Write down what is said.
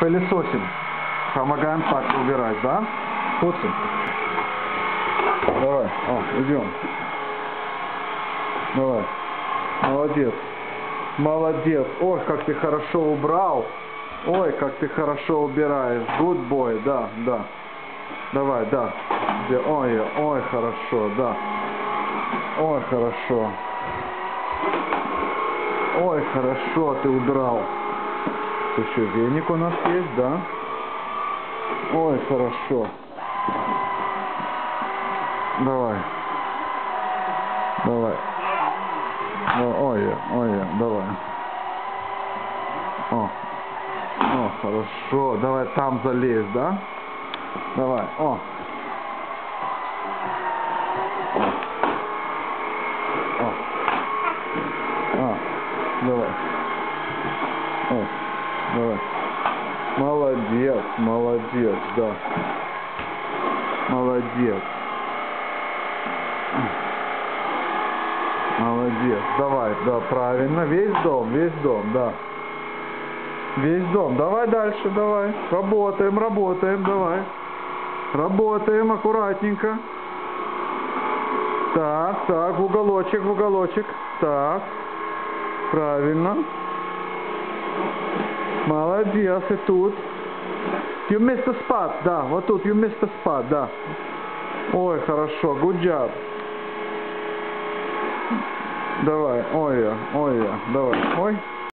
Пылесосим. Помогаем так убирать, да? Пуцин. Давай, идем. Давай. Молодец. Молодец. Ой, как ты хорошо убрал. Ой, как ты хорошо убираешь. Good boy, да, да. Давай, да. Ой, хорошо, да. Ой, хорошо. Ой, хорошо ты убрал. Еще веник у нас есть, да? Ой, хорошо. Давай. Давай. Ой, давай. О, хорошо. Давай там залезь, да? Давай, давай. Давай. Молодец, молодец, да. Молодец. Молодец. Давай, да, правильно. Весь дом, да. Весь дом. Давай дальше, давай. Работаем, давай. Работаем аккуратненько. Так, в уголочек. Так. Правильно. Молодец, и тут. You missed a spot, да, вот тут you missed a spot, да. Ой, хорошо, good job. Давай, давай. Ой.